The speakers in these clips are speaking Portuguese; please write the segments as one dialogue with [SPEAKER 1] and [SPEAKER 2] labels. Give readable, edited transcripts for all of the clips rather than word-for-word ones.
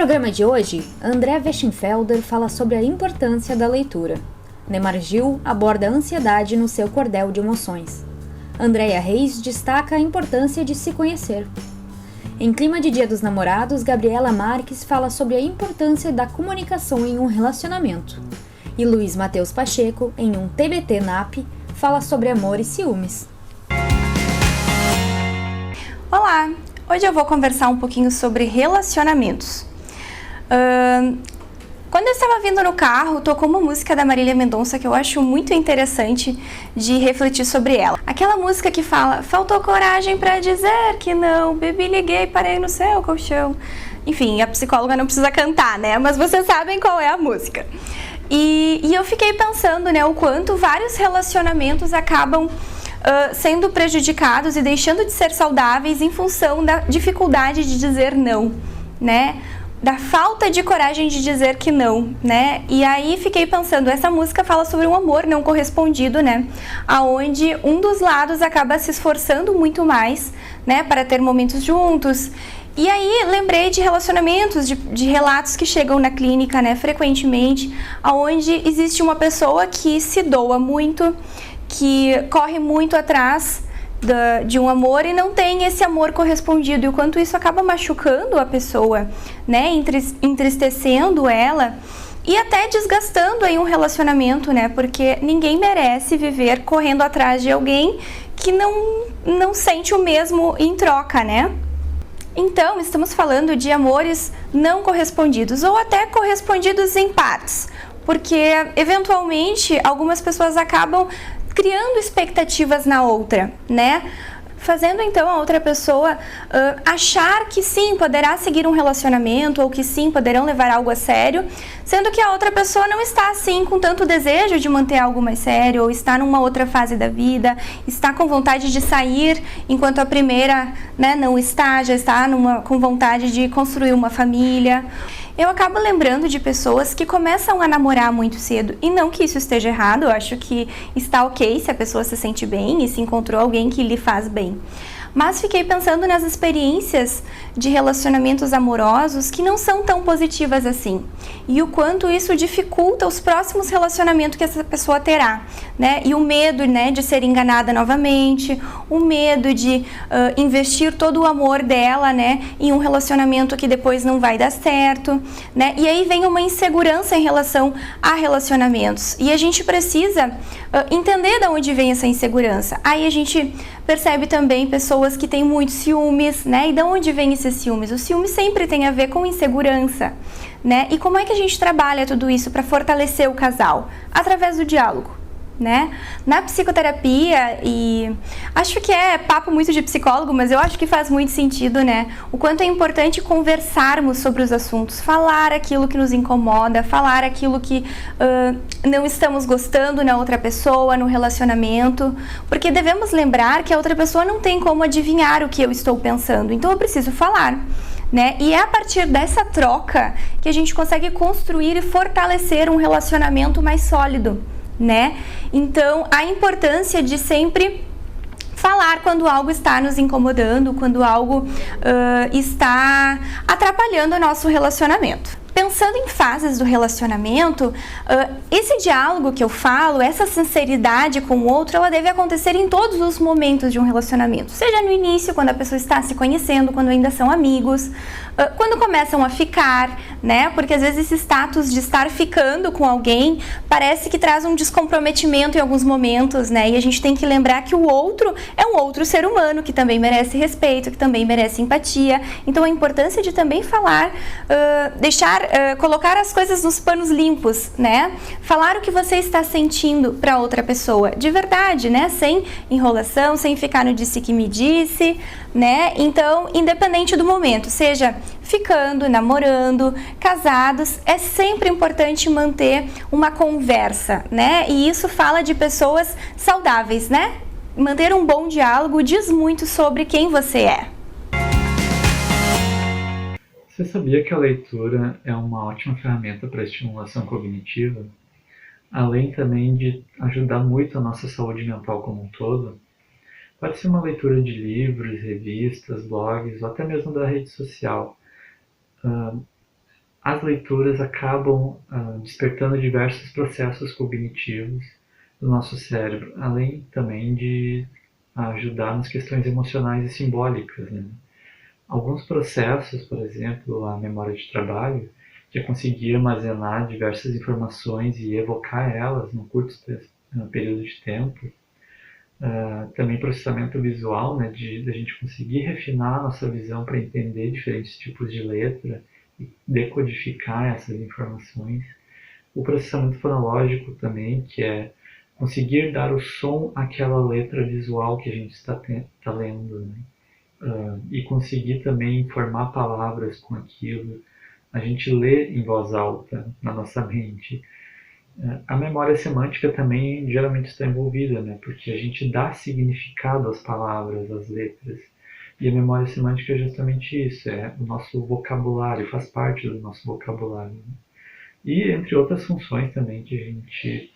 [SPEAKER 1] programa de hoje, André Weschenfelder fala sobre a importância da leitura. Neymar Gil aborda a ansiedade no seu cordel de emoções. Andréia Reis destaca a importância de se conhecer. Em clima de Dia dos Namorados, Gabriela Marques fala sobre a importância da comunicação em um relacionamento. E Luiz Matheus Pacheco, em um TBT NAP, fala sobre amor e ciúmes.
[SPEAKER 2] Olá! Hoje eu vou conversar um pouquinho sobre relacionamentos. Quando eu estava vindo no carro, tocou uma música da Marília Mendonça que eu acho muito interessante de refletir sobre ela. Aquela música que fala: faltou coragem pra dizer que não, bebi, liguei, parei no seu colchão. Enfim, a psicóloga não precisa cantar, né? Mas vocês sabem qual é a música. E eu fiquei pensando, né, o quanto vários relacionamentos acabam sendo prejudicados e deixando de ser saudáveis em função da dificuldade de dizer não, né? Da falta de coragem de dizer que não, né? E aí fiquei pensando, essa música fala sobre um amor não correspondido, né? Aonde um dos lados acaba se esforçando muito mais, né, para ter momentos juntos. E aí lembrei de relacionamentos, de relatos que chegam na clínica, né, frequentemente, aonde existe uma pessoa que se doa muito, que corre muito atrás de um amor e não tem esse amor correspondido, e o quanto isso acaba machucando a pessoa, né, entristecendo ela e até desgastando aí um relacionamento, né, porque ninguém merece viver correndo atrás de alguém que não sente o mesmo em troca, né? Então, estamos falando de amores não correspondidos ou até correspondidos em partes, porque eventualmente algumas pessoas acabam criando expectativas na outra, né? Fazendo então a outra pessoa achar que sim, poderá seguir um relacionamento ou que sim, poderão levar algo a sério, sendo que a outra pessoa não está assim com tanto desejo de manter algo mais sério, ou está numa outra fase da vida, está com vontade de sair, enquanto a primeira, né, não está, já está com vontade de construir uma família. Eu acabo lembrando de pessoas que começam a namorar muito cedo, e não que isso esteja errado, eu acho que está ok se a pessoa se sente bem e se encontrou alguém que lhe faz bem. Mas fiquei pensando nas experiências de relacionamentos amorosos que não são tão positivas assim, e o quanto isso dificulta os próximos relacionamentos que essa pessoa terá, né? E o medo, né, de ser enganada novamente, o medo de investir todo o amor dela, né, em um relacionamento que depois não vai dar certo, né? E aí vem uma insegurança em relação a relacionamentos, e a gente precisa entender de onde vem essa insegurança. Aí a gente percebe também pessoas que têm muitos ciúmes, né? E de onde vem esses ciúmes? O ciúme sempre tem a ver com insegurança, né? E como é que a gente trabalha tudo isso para fortalecer o casal? Através do diálogo, né? Na psicoterapia, e acho que é papo muito de psicólogo, mas eu acho que faz muito sentido, né? O quanto é importante conversarmos sobre os assuntos, falar aquilo que nos incomoda, falar aquilo que não estamos gostando na outra pessoa, no relacionamento, porque devemos lembrar que a outra pessoa não tem como adivinhar o que eu estou pensando, então eu preciso falar, né? E é a partir dessa troca que a gente consegue construir e fortalecer um relacionamento mais sólido, né? Então, a importância de sempre falar quando algo está nos incomodando, quando algo está atrapalhando o nosso relacionamento. Pensando em fases do relacionamento, esse diálogo que eu falo, essa sinceridade com o outro, ela deve acontecer em todos os momentos de um relacionamento. Seja no início, quando a pessoa está se conhecendo, quando ainda são amigos, quando começam a ficar, né? Porque às vezes esse status de estar ficando com alguém parece que traz um descomprometimento em alguns momentos, né? E a gente tem que lembrar que o outro é um outro ser humano que também merece respeito, que também merece empatia. Então a importância de também falar, colocar as coisas nos panos limpos, né? Falar o que você está sentindo para outra pessoa, de verdade, né? Sem enrolação, sem ficar no disse que me disse, né? Então, independente do momento, seja ficando, namorando, casados, é sempre importante manter uma conversa, né? E isso fala de pessoas saudáveis, né? Manter um bom diálogo diz muito sobre quem você é.
[SPEAKER 3] Você sabia que a leitura é uma ótima ferramenta para estimulação cognitiva? Além também de ajudar muito a nossa saúde mental como um todo, pode ser uma leitura de livros, revistas, blogs ou até mesmo da rede social. as leituras acabam despertando diversos processos cognitivos do nosso cérebro, além também de ajudar nas questões emocionais e simbólicas, né? Alguns processos, por exemplo, a memória de trabalho, que é conseguir armazenar diversas informações e evocar elas num curto período de tempo. Também processamento visual, né, de a gente conseguir refinar a nossa visão para entender diferentes tipos de letra e decodificar essas informações. O processamento fonológico também, que é conseguir dar o som àquela letra visual que a gente está lendo, né? E conseguir também formar palavras com aquilo. A gente lê em voz alta na nossa mente. A memória semântica também geralmente está envolvida, né? Porque a gente dá significado às palavras, às letras. E a memória semântica é justamente isso, é o nosso vocabulário, faz parte do nosso vocabulário, né? E entre outras funções também que a gente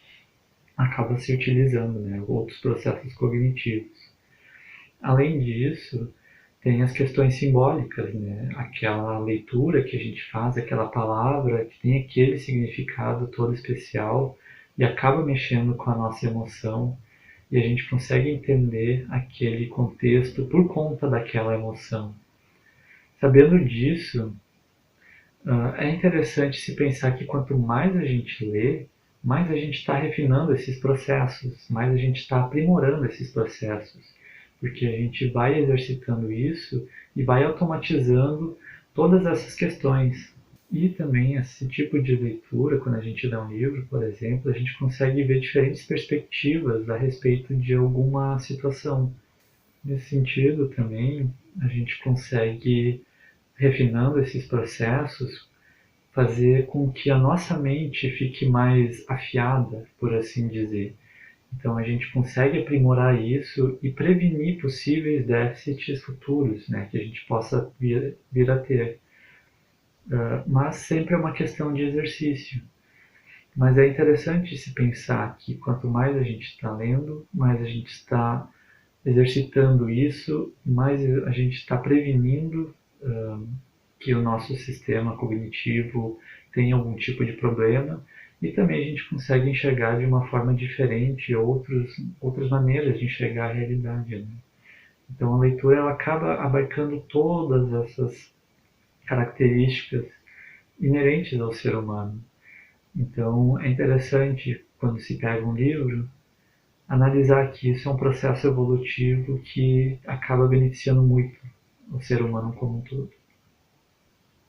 [SPEAKER 3] acaba se utilizando, né? Outros processos cognitivos. Além disso, tem as questões simbólicas, né? Aquela leitura que a gente faz, aquela palavra que tem aquele significado todo especial e acaba mexendo com a nossa emoção e a gente consegue entender aquele contexto por conta daquela emoção. Sabendo disso, é interessante se pensar que quanto mais a gente lê, mais a gente está refinando esses processos, mais a gente está aprimorando esses processos, porque a gente vai exercitando isso e vai automatizando todas essas questões. E também esse tipo de leitura, quando a gente lê um livro, por exemplo, a gente consegue ver diferentes perspectivas a respeito de alguma situação. Nesse sentido também, a gente consegue, refinando esses processos, fazer com que a nossa mente fique mais afiada, por assim dizer. Então a gente consegue aprimorar isso e prevenir possíveis déficits futuros, né, que a gente possa vir a ter. Mas sempre é uma questão de exercício. Mas é interessante se pensar que quanto mais a gente está lendo, mais a gente está exercitando isso, mais a gente está prevenindo que o nosso sistema cognitivo tenha algum tipo de problema, e também a gente consegue enxergar de uma forma diferente outras maneiras de enxergar a realidade, né? Então a leitura ela acaba abarcando todas essas características inerentes ao ser humano. Então é interessante, quando se pega um livro, analisar que isso é um processo evolutivo que acaba beneficiando muito o ser humano como um todo.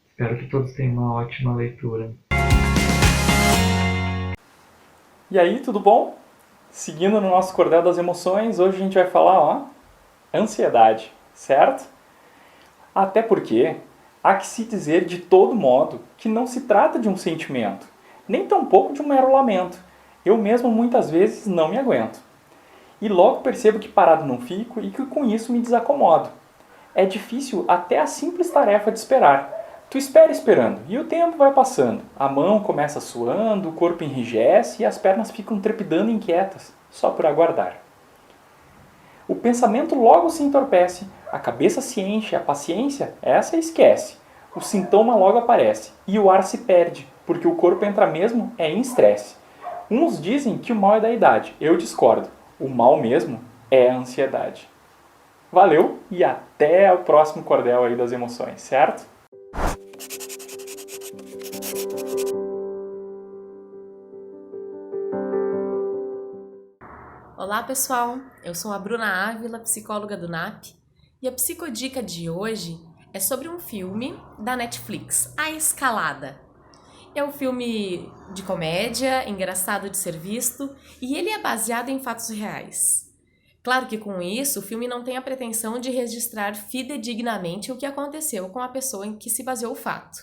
[SPEAKER 3] Espero que todos tenham uma ótima leitura.
[SPEAKER 4] E aí, tudo bom? Seguindo no nosso cordel das emoções, hoje a gente vai falar, ansiedade, certo? Até porque há que se dizer de todo modo que não se trata de um sentimento, nem tampouco de um mero lamento. Eu mesmo muitas vezes não me aguento. E logo percebo que parado não fico e que com isso me desacomodo. É difícil até a simples tarefa de esperar. Tu espera esperando e o tempo vai passando. A mão começa suando, o corpo enrijece e as pernas ficam trepidando inquietas, só por aguardar. O pensamento logo se entorpece, a cabeça se enche, a paciência, essa esquece. O sintoma logo aparece e o ar se perde, porque o corpo entra mesmo em estresse. Uns dizem que o mal é da idade, eu discordo. O mal mesmo é a ansiedade. Valeu e até o próximo cordel aí das emoções, certo?
[SPEAKER 5] Olá pessoal, eu sou a Bruna Ávila, psicóloga do NAP, e a psicodica de hoje é sobre um filme da Netflix, A Escalada. É um filme de comédia, engraçado de ser visto, e ele é baseado em fatos reais. Claro que com isso, o filme não tem a pretensão de registrar fidedignamente o que aconteceu com a pessoa em que se baseou o fato.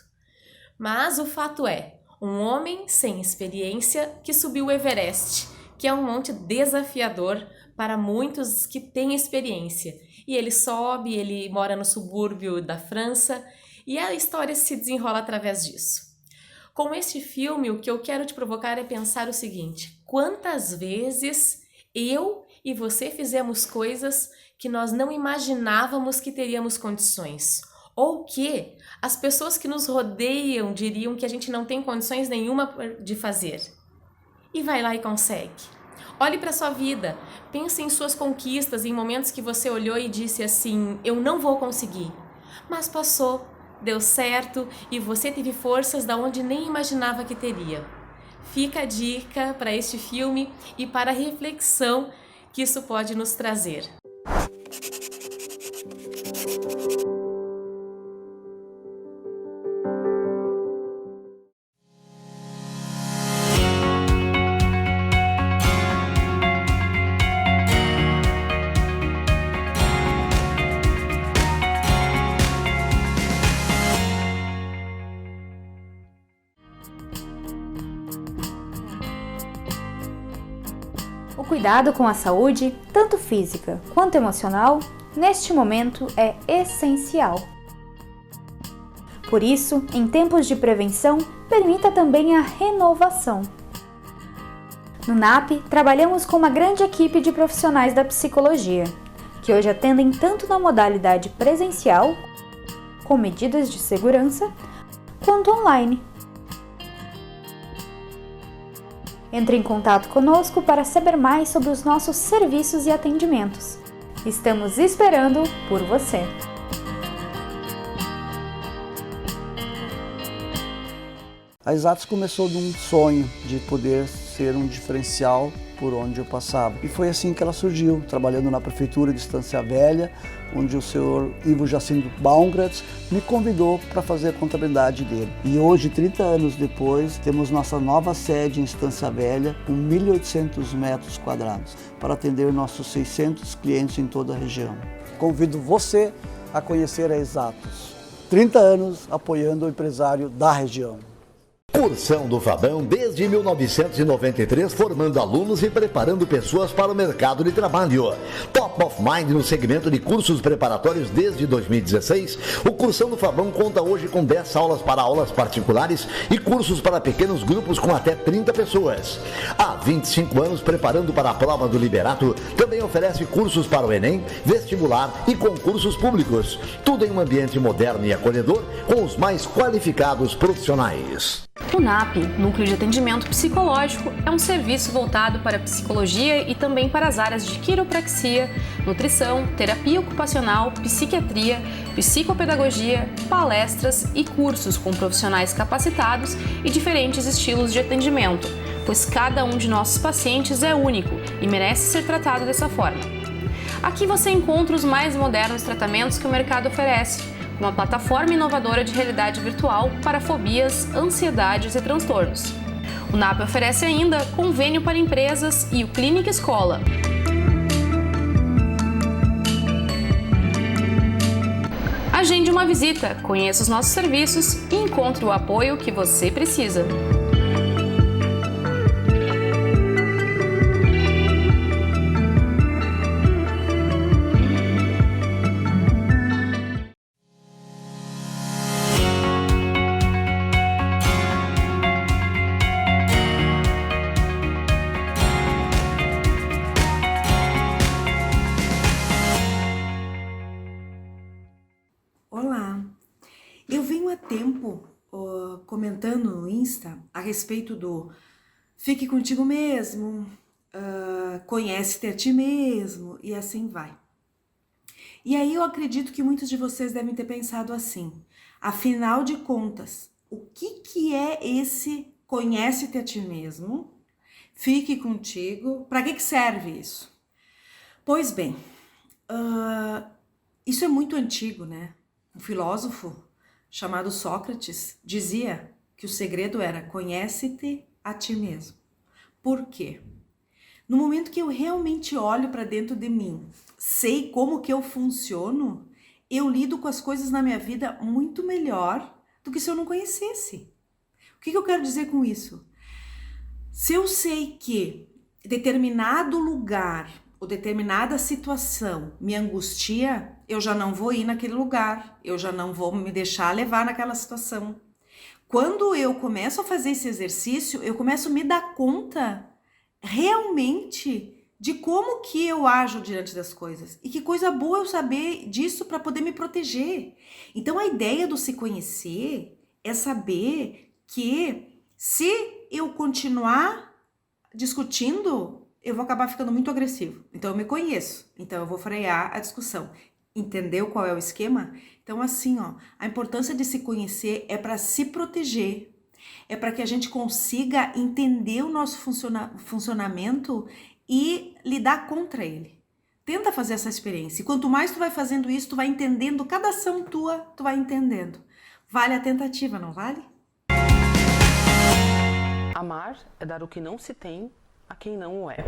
[SPEAKER 5] Mas o fato é, um homem sem experiência que subiu o Everest, que é um monte desafiador para muitos que têm experiência. E ele sobe, ele mora no subúrbio da França, e a história se desenrola através disso. Com este filme, o que eu quero te provocar é pensar o seguinte: quantas vezes eu e você fizemos coisas que nós não imaginávamos que teríamos condições? ou que as pessoas que nos rodeiam diriam que a gente não tem condições nenhuma de fazer. E vai lá e consegue. Olhe para sua vida, pense em suas conquistas, em momentos que você olhou e disse assim, eu não vou conseguir. Mas passou, deu certo e você teve forças da onde nem imaginava que teria. Fica a dica para este filme e para a reflexão que isso pode nos trazer.
[SPEAKER 1] O cuidado com a saúde, tanto física quanto emocional, neste momento é essencial. Por isso, em tempos de prevenção, permita também a renovação. No NAP, trabalhamos com uma grande equipe de profissionais da psicologia, que hoje atendem tanto na modalidade presencial, com medidas de segurança, quanto online. Entre em contato conosco para saber mais sobre os nossos serviços e atendimentos. Estamos esperando por você!
[SPEAKER 6] A Exatos começou de um sonho de poder ser um diferencial por onde eu passava. E foi assim que ela surgiu, trabalhando na Prefeitura de Estância Velha, onde o senhor Ivo Jacinto Baumgratz me convidou para fazer a contabilidade dele. E hoje, 30 anos depois, temos nossa nova sede em Estância Velha, com 1.800 metros quadrados, para atender nossos 600 clientes em toda a região. Convido você a conhecer a Exatos. 30 anos apoiando o empresário da região.
[SPEAKER 7] Cursão do Fabão desde 1993, formando alunos e preparando pessoas para o mercado de trabalho. Top of Mind no segmento de cursos preparatórios desde 2016, o Cursão do Fabão conta hoje com 10 aulas para aulas particulares e cursos para pequenos grupos com até 30 pessoas. Há 25 anos preparando para a prova do Liberato, também oferece cursos para o Enem, vestibular e concursos públicos. Tudo em um ambiente moderno e acolhedor com os mais qualificados profissionais.
[SPEAKER 8] O NAP, Núcleo de Atendimento Psicológico, é um serviço voltado para a psicologia e também para as áreas de quiropraxia, nutrição, terapia ocupacional, psiquiatria, psicopedagogia, palestras e cursos com profissionais capacitados e diferentes estilos de atendimento, pois cada um de nossos pacientes é único e merece ser tratado dessa forma. Aqui você encontra os mais modernos tratamentos que o mercado oferece, uma plataforma inovadora de realidade virtual para fobias, ansiedades e transtornos. O NAP oferece ainda convênio para empresas e o Clínica Escola. Agende uma visita, conheça os nossos serviços e encontre o apoio que você precisa.
[SPEAKER 9] Olá, eu venho há tempo comentando no Insta a respeito do fique contigo mesmo, conhece-te a ti mesmo e assim vai. E aí eu acredito que muitos de vocês devem ter pensado assim, afinal de contas, o que é esse conhece-te a ti mesmo, fique contigo, para que serve isso? Pois bem, isso é muito antigo, né? Um filósofo chamado Sócrates dizia que o segredo era conhece-te a ti mesmo. Por quê? No momento que eu realmente olho para dentro de mim, sei como que eu funciono, eu lido com as coisas na minha vida muito melhor do que se eu não conhecesse. O que eu quero dizer com isso? Se eu sei que determinado lugar ou determinada situação me angustia, eu já não vou ir naquele lugar, eu já não vou me deixar levar naquela situação. Quando eu começo a fazer esse exercício, eu começo a me dar conta realmente de como que eu ajo diante das coisas. E que coisa boa eu saber disso para poder me proteger. Então a ideia do se conhecer é saber que se eu continuar discutindo, eu vou acabar ficando muito agressivo. Então eu me conheço, então eu vou frear a discussão. Entendeu qual é o esquema? Então assim, ó, a importância de se conhecer é para se proteger, é para que a gente consiga entender o nosso funcionamento e lidar contra ele. Tenta fazer essa experiência. E quanto mais tu vai fazendo isso, tu vai entendendo cada ação tua, tu vai entendendo. Vale a tentativa, não vale?
[SPEAKER 10] Amar é dar o que não se tem a quem não o é.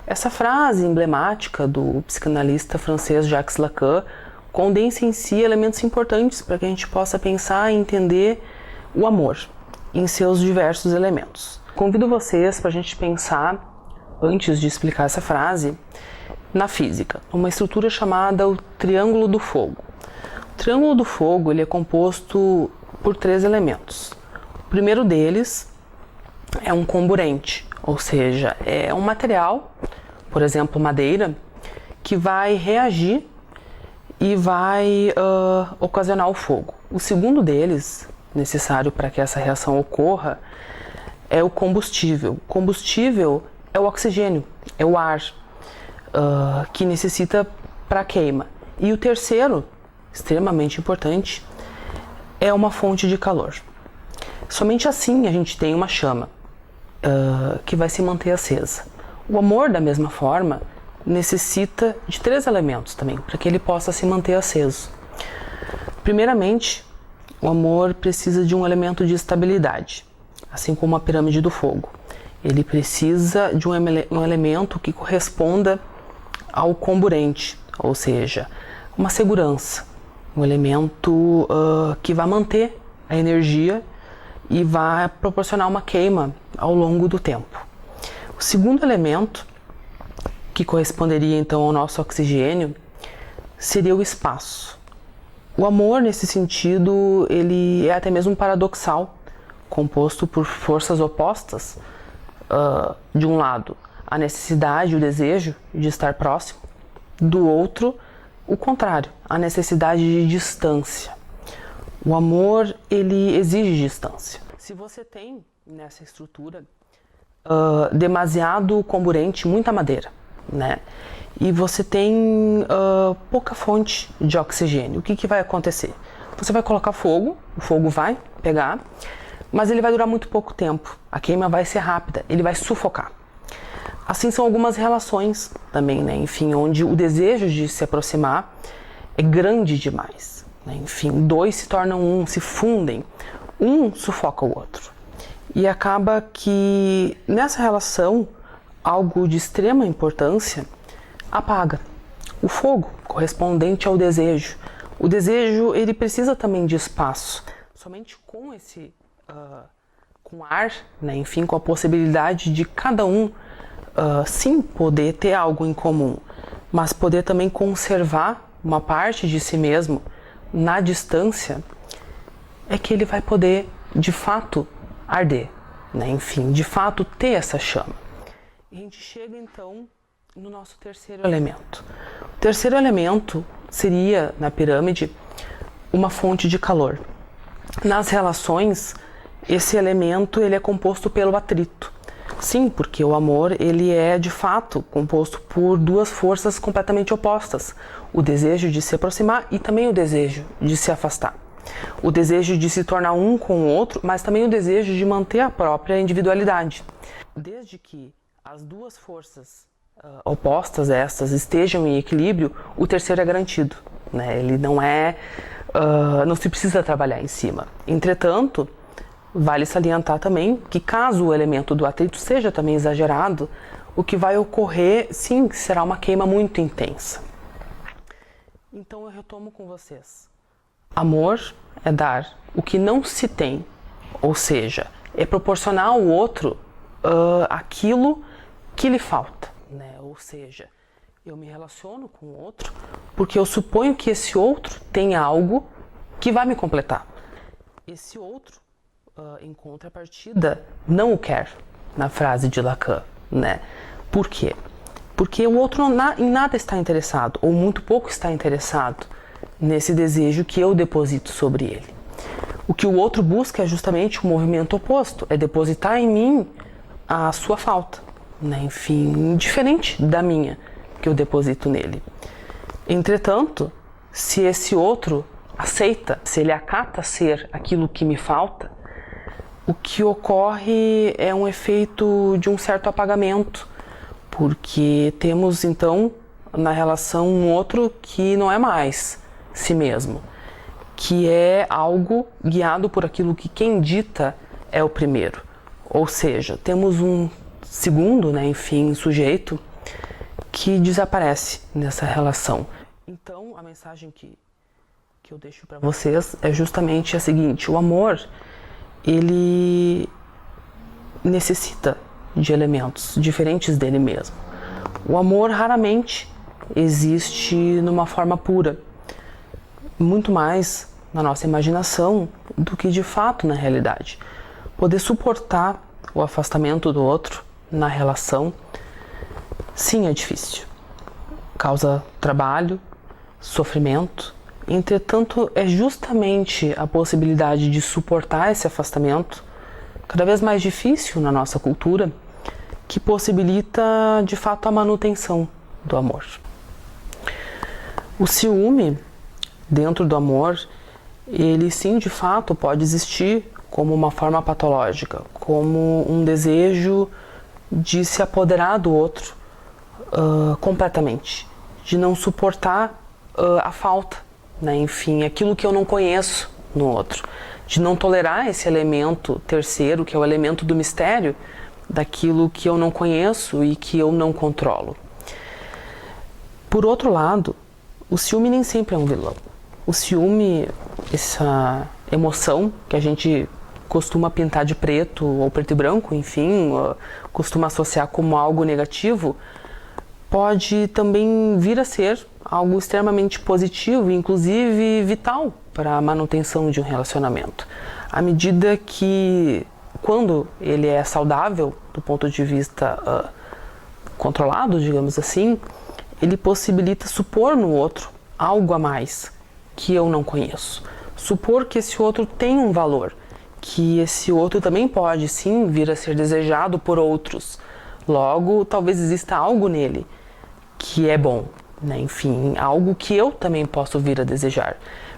[SPEAKER 10] Essa frase emblemática do psicanalista francês Jacques Lacan condensa em si elementos importantes para que a gente possa pensar e entender o amor em seus diversos elementos. Convido vocês para a gente pensar, antes de explicar essa frase, na física, uma estrutura chamada o Triângulo do Fogo. O Triângulo do Fogo ele é composto por 3 elementos. O primeiro deles é um comburente, ou seja, é um material, por exemplo, madeira, que vai reagir e vai ocasionar o fogo. O segundo deles, necessário para que essa reação ocorra, é o combustível. O combustível é o oxigênio, é o ar que necessita para a queima. E o terceiro, extremamente importante, é uma fonte de calor. Somente assim a gente tem uma chama que vai se manter acesa. O amor, da mesma forma, necessita de 3 elementos também, para que ele possa se manter aceso. Primeiramente, o amor precisa de um elemento de estabilidade, assim como a pirâmide do fogo. Ele precisa de um elemento que corresponda ao comburente, ou seja, uma segurança, um elemento que vai manter a energia e vai proporcionar uma queima ao longo do tempo. O segundo elemento, que corresponderia então ao nosso oxigênio, seria o espaço. O amor, nesse sentido, ele é até mesmo paradoxal, composto por forças opostas. De um lado, a necessidade e o desejo de estar próximo, do outro, o contrário, a necessidade de distância. O amor, ele exige distância. Se você tem nessa estrutura demasiado comburente, muita madeira, né? E você tem pouca fonte de oxigênio, o que vai acontecer? Você vai colocar fogo, o fogo vai pegar, mas ele vai durar muito pouco tempo. A queima vai ser rápida, ele vai sufocar. Assim são algumas relações também, né? Enfim, onde o desejo de se aproximar é grande demais, né? Enfim, 2 se tornam 1, se fundem, um sufoca o outro. E acaba que nessa relação, algo de extrema importância apaga. O fogo, correspondente ao desejo. O desejo, ele precisa também de espaço. Somente com esse com ar, né? Enfim, com a possibilidade de cada um sim poder ter algo em comum, mas poder também conservar uma parte de si mesmo na distância, é que ele vai poder de fato arder, né? Enfim, de fato ter essa chama. E a gente chega então no nosso terceiro elemento. O terceiro elemento seria, na pirâmide, uma fonte de calor. Nas relações, esse elemento ele é composto pelo atrito. Sim, porque o amor ele é de fato composto por 2 forças completamente opostas. O desejo de se aproximar e também o desejo de se afastar. O desejo de se tornar um com o outro, mas também o desejo de manter a própria individualidade. Desde que as 2 forças opostas a estas estejam em equilíbrio, o terceiro é garantido, né? Ele não se precisa trabalhar em cima. Entretanto, vale salientar também que caso o elemento do atrito seja também exagerado, o que vai ocorrer, sim, será uma queima muito intensa. Então eu retomo com vocês. Amor é dar o que não se tem, ou seja, é proporcionar ao outro aquilo que lhe falta, né? Ou seja, eu me relaciono com o outro porque eu suponho que esse outro tem algo que vai me completar. Esse outro, em contrapartida, não o quer, na frase de Lacan, né? Por quê? Porque o outro em nada está interessado, ou muito pouco está interessado nesse desejo que eu deposito sobre ele. O que o outro busca é justamente o movimento oposto, é depositar em mim a sua falta, né? Enfim, diferente da minha que eu deposito nele. Entretanto, se esse outro aceita, se ele acata ser aquilo que me falta, o que ocorre é um efeito de um certo apagamento, porque temos então na relação um outro que não é mais si mesmo, que é algo guiado por aquilo que quem dita é o primeiro. Ou seja, temos um segundo, né, enfim, sujeito que desaparece nessa relação. Então, a mensagem que eu deixo para vocês é justamente a seguinte: o amor, ele necessita de elementos diferentes dele mesmo. O amor raramente existe numa forma pura, muito mais na nossa imaginação do que de fato na realidade. Poder suportar o afastamento do outro na relação, sim, é difícil. Causa trabalho, sofrimento. Entretanto, é justamente a possibilidade de suportar esse afastamento, cada vez mais difícil na nossa cultura, que possibilita de fato a manutenção do amor. O ciúme dentro do amor, ele sim de fato pode existir como uma forma patológica, como um desejo de se apoderar do outro completamente, de não suportar a falta, né? Enfim, aquilo que eu não conheço no outro, de não tolerar esse elemento terceiro, que é o elemento do mistério, daquilo que eu não conheço e que eu não controlo. Por outro lado, o ciúme nem sempre é um vilão. O ciúme, essa emoção que a gente costuma pintar de preto ou preto e branco, enfim, costuma associar como algo negativo, pode também vir a ser algo extremamente positivo, inclusive vital para a manutenção de um relacionamento. À medida que, quando ele é saudável do ponto de vista controlado, digamos assim, ele possibilita supor no outro algo a mais que eu não conheço. Supor que esse outro tem um valor, que esse outro também pode sim vir a ser desejado por outros. Logo, talvez exista algo nele que é bom, né? Enfim, algo que eu também posso vir a desejar.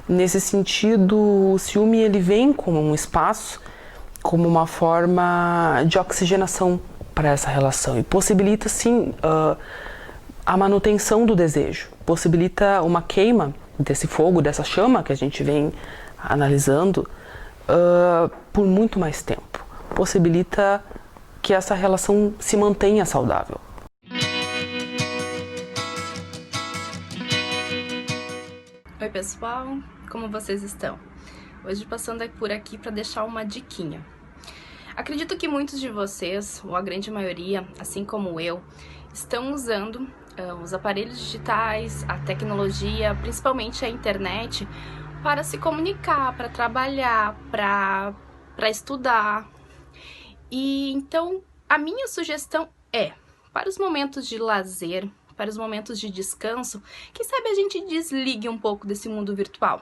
[SPEAKER 10] Nesse sentido, o ciúme ele vem como um espaço, como uma forma de oxigenação para essa relação e possibilita sim a manutenção do desejo, possibilita uma queima desse fogo, dessa chama que a gente vem analisando por muito mais tempo, possibilita que essa relação se mantenha saudável.
[SPEAKER 2] Oi pessoal, como vocês estão? Hoje passando por aqui para deixar uma diquinha. Acredito que muitos de vocês, ou a grande maioria, assim como eu, estão usando os aparelhos digitais, a tecnologia, principalmente a internet, para se comunicar, para trabalhar, para estudar. E então a minha sugestão é, para os momentos de lazer, para os momentos de descanso, quem sabe a gente desligue um pouco desse mundo virtual.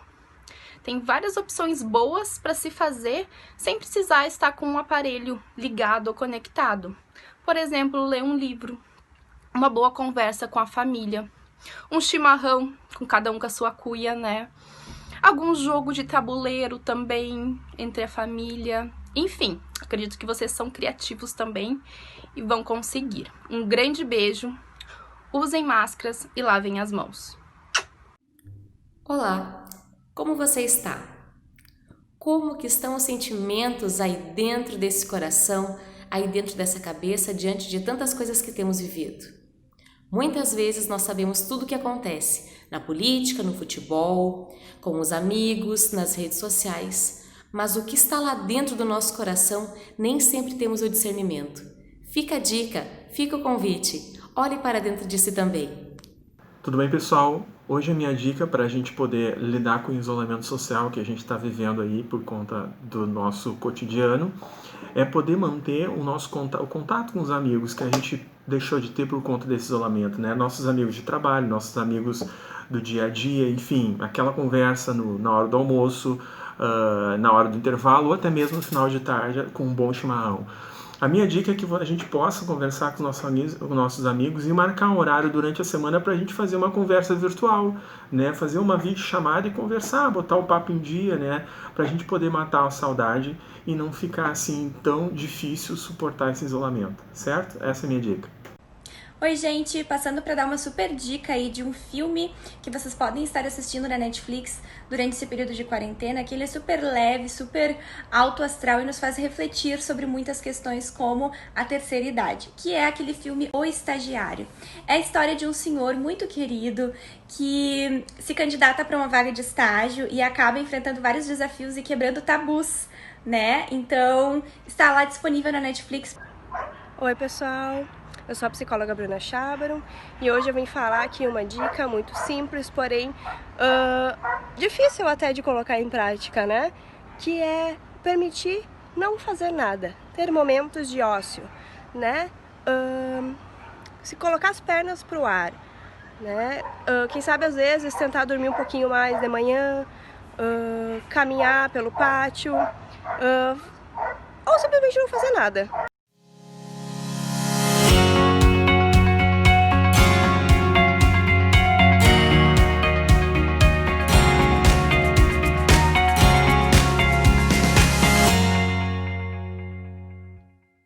[SPEAKER 2] Tem várias opções boas para se fazer sem precisar estar com um aparelho ligado ou conectado. Por exemplo, ler um livro, uma boa conversa com a família, um chimarrão com cada um com a sua cuia, né? Algum jogo de tabuleiro também entre a família. Enfim, acredito que vocês são criativos também e vão conseguir. Um grande beijo, usem máscaras e lavem as mãos.
[SPEAKER 5] Olá, como você está? Como que estão os sentimentos aí dentro desse coração, aí dentro dessa cabeça, diante de tantas coisas que temos vivido? Muitas vezes nós sabemos tudo o que acontece na política, no futebol, com os amigos, nas redes sociais, mas o que está lá dentro do nosso coração nem sempre temos o discernimento. Fica a dica, fica o convite, olhe para dentro de si também.
[SPEAKER 11] Tudo bem, pessoal? Hoje a minha dica para a gente poder lidar com o isolamento social que a gente está vivendo aí por conta do nosso cotidiano é poder manter o nosso o contato com os amigos que a gente deixou de ter por conta desse isolamento, né? Nossos amigos de trabalho, nossos amigos do dia a dia, enfim, aquela conversa na hora do almoço, na hora do intervalo ou até mesmo no final de tarde com um bom chimarrão. A minha dica é que a gente possa conversar com os nossos amigos e marcar um horário durante a semana para a gente fazer uma conversa virtual, né? Fazer uma videochamada e conversar, botar o papo em dia, né? Para a gente poder matar a saudade e não ficar assim tão difícil suportar esse isolamento, certo? Essa é a minha dica.
[SPEAKER 2] Oi, gente, passando para dar uma super dica aí de um filme que vocês podem estar assistindo na Netflix durante esse período de quarentena, que ele é super leve, super alto astral e nos faz refletir sobre muitas questões como a terceira idade, que é aquele filme O Estagiário. É a história de um senhor muito querido que se candidata para uma vaga de estágio e acaba enfrentando vários desafios e quebrando tabus, né? Então, está lá disponível na Netflix.
[SPEAKER 12] Oi, pessoal. Eu sou a psicóloga Bruna Chábaro e hoje eu vim falar aqui uma dica muito simples, porém difícil até de colocar em prática, né? Que é permitir não fazer nada, ter momentos de ócio, né? Se colocar as pernas pro ar, né? Quem sabe às vezes tentar dormir um pouquinho mais de manhã, caminhar pelo pátio, ou simplesmente não fazer nada.